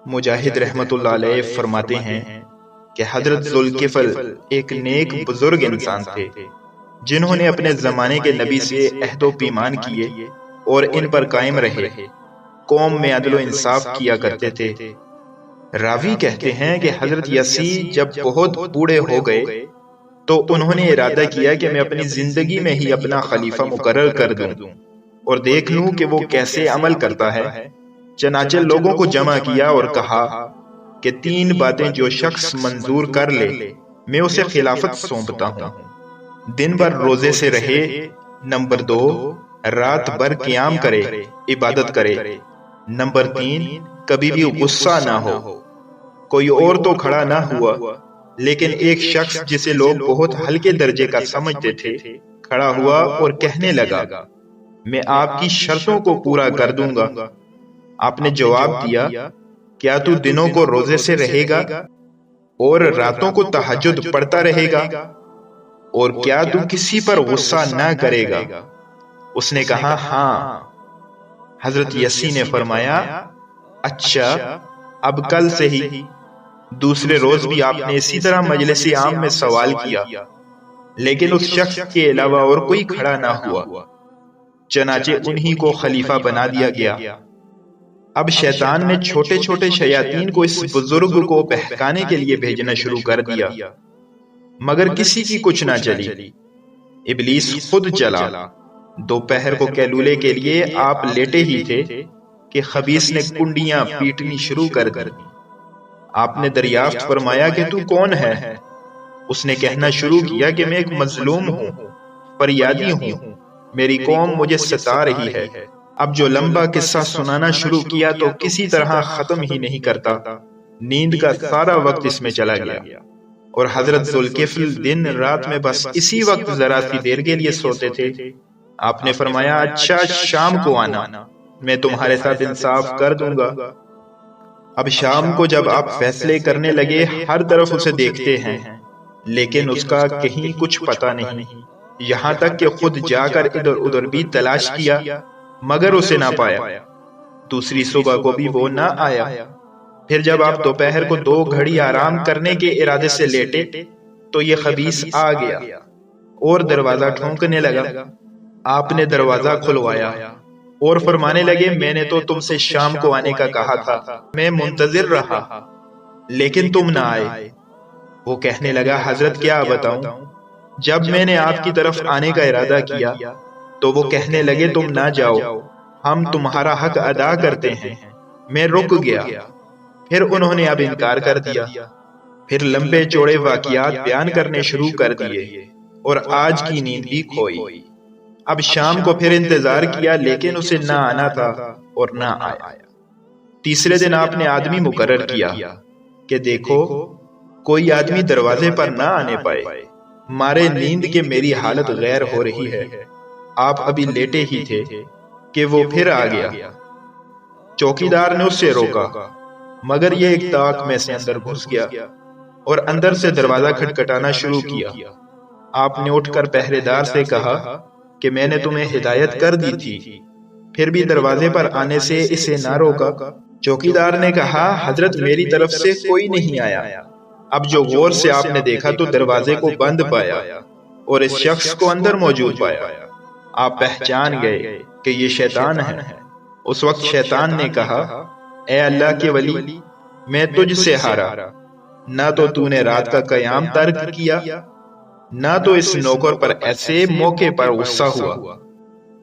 مجاہد رحمت اللہ علیہ فرماتے ہیں کہ حضرت ذوالکفل ایک نیک بزرگ انسان تھے جنہوں نے اپنے زمانے کے نبی سے عہد و پیمان کیے اور ان پر قائم رہے، قوم میں عدل و انصاف کیا کرتے تھے۔ راوی کہتے ہیں کہ حضرت یسی جب بہت بوڑھے ہو گئے تو انہوں نے ارادہ کیا کہ میں اپنی زندگی میں ہی اپنا خلیفہ مقرر کر دوں اور دیکھ لوں کہ وہ کیسے عمل کرتا ہے۔ چنانچہ لوگوں کو جمع کیا اور کہا کہ 3 باتیں جو شخص منظور کر لے میں اسے خلافت سونپتا ہوں۔ دن بھر روزے سے رہے، نمبر 2 رات بھر قیام کرے، عبادت کرے، نمبر 3 کبھی بھی غصہ نہ ہو۔ کوئی اور تو کھڑا نہ ہوا، لیکن ایک شخص جسے لوگ بہت ہلکے درجے کا سمجھتے تھے کھڑا ہوا اور کہنے لگا، میں آپ کی شرطوں کو پورا کر دوں گا۔ آپ نے جواب دیا، کیا تو دنوں کو روزے سے رہے گا اور راتوں کو تہجد پڑھتا رہے گا، اور کیا تو کسی پر غصہ نہ کرے گا؟ اس نے کہا ہاں۔ حضرت یسی نے فرمایا، اچھا اب کل سے ہی۔ دوسرے روز بھی آپ نے اسی طرح مجلس عام میں سوال کیا، لیکن اس شخص کے علاوہ اور کوئی کھڑا نہ ہوا، چنانچہ انہی کو خلیفہ بنا دیا گیا۔ اب شیطان نے چھوٹے چھوٹے شیاطین کو اس بزرگ کو بہکانے کے لیے بھیجنا شروع کر دیا، مگر کسی کی کچھ نہ چلی۔ ابلیس خود چلا۔ دوپہر کو کیلولے کے لیے آپ لیٹے ہی تھے کہ خبیث نے کنڈیاں پیٹنی شروع کر دی۔ آپ نے دریافت فرمایا کہ تو کون ہے؟ اس نے کہنا شروع کیا کہ میں ایک مظلوم ہوں، فریادی ہوں، میری قوم مجھے ستا رہی ہے۔ اب جو لمبا قصہ سنانا شروع کیا تو کسی طرح ختم ہی نہیں کرتا، نیند کا سارا وقت اس میں چلا گیا، اور حضرت ذوالکفل دن رات میں بس اسی وقت ذرا سی دیر کے لیے سوتے تھے۔ آپ نے فرمایا، اچھا شام کو آنا، میں تمہارے ساتھ انصاف کر دوں گا۔ اب شام کو جب آپ فیصلے کرنے لگے، ہر طرف اسے دیکھتے ہیں لیکن اس کا کہیں کچھ پتہ نہیں، یہاں تک کہ خود جا کر ادھر ادھر بھی تلاش کیا مگر اسے نہ پایا۔ دوسری صبح کو بھی وہ نہ آیا۔ پھر جب آپ دوپہر کو 2 گھڑی آرام کرنے کے ارادے سے لیٹے تو یہ خبیث آ گیا اور دروازہ ٹھونکنے لگا۔ آپ نے دروازہ کھلوایا اور فرمانے لگے، میں نے تو تم سے شام کو آنے کا کہا تھا، میں منتظر رہا لیکن تم نہ آئے۔ وہ کہنے لگا، حضرت کیا بتاؤں، جب میں نے آپ کی طرف آنے کا ارادہ کیا تو وہ کہنے لگے تم نہ جاؤ، ہم تمہارا حق ادا کرتے ہیں۔ میں رک گیا، پھر انہوں نے اب انکار کر دیا۔ پھر لمبے چوڑے واقعات بیان کرنے شروع کر دیے اور آج کی نیند بھی کھوئی۔ اب شام کو پھر انتظار کیا لیکن اسے نہ آنا تھا اور نہ آیا۔ تیسرے دن آپ نے آدمی مقرر کیا کہ دیکھو کوئی آدمی دروازے پر نہ آنے پائے، مارے نیند کے میری حالت غیر ہو رہی ہے۔ آپ ابھی لیٹے ہی تھے کہ وہ پھر آ گیا۔ چوکیدار نے اس سے روکا مگر یہ ایک طاق میں سے اندر گھس گیا اور اندر سے دروازہ کھٹکھٹانا شروع کیا۔ آپ نے اٹھ کر پہرے دار سے کہا کہ میں نے تمہیں ہدایت کر دی تھی، پھر بھی دروازے پر آنے سے اسے نہ روکا۔ چوکیدار نے کہا، حضرت میری طرف سے کوئی نہیں آیا۔ اب جو غور سے آپ نے دیکھا تو دروازے کو بند پایا اور اس شخص کو اندر موجود پایا۔ آپ پہچان گئے کہ یہ شیطان ہے۔ اس وقت شیطان نے کہا، اے اللہ کے ولی، میں تجھ سے ہارا، نہ تو نے رات کا قیام ترک کیا، نہ تو اس نوکر پر ایسے موقع پر غصہ ہوا۔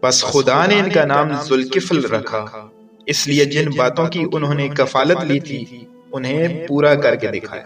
بس خدا نے ان کا نام ذوالکفل رکھا، اس لیے جن باتوں کی انہوں نے کفالت لی تھی انہیں پورا کر کے دکھایا۔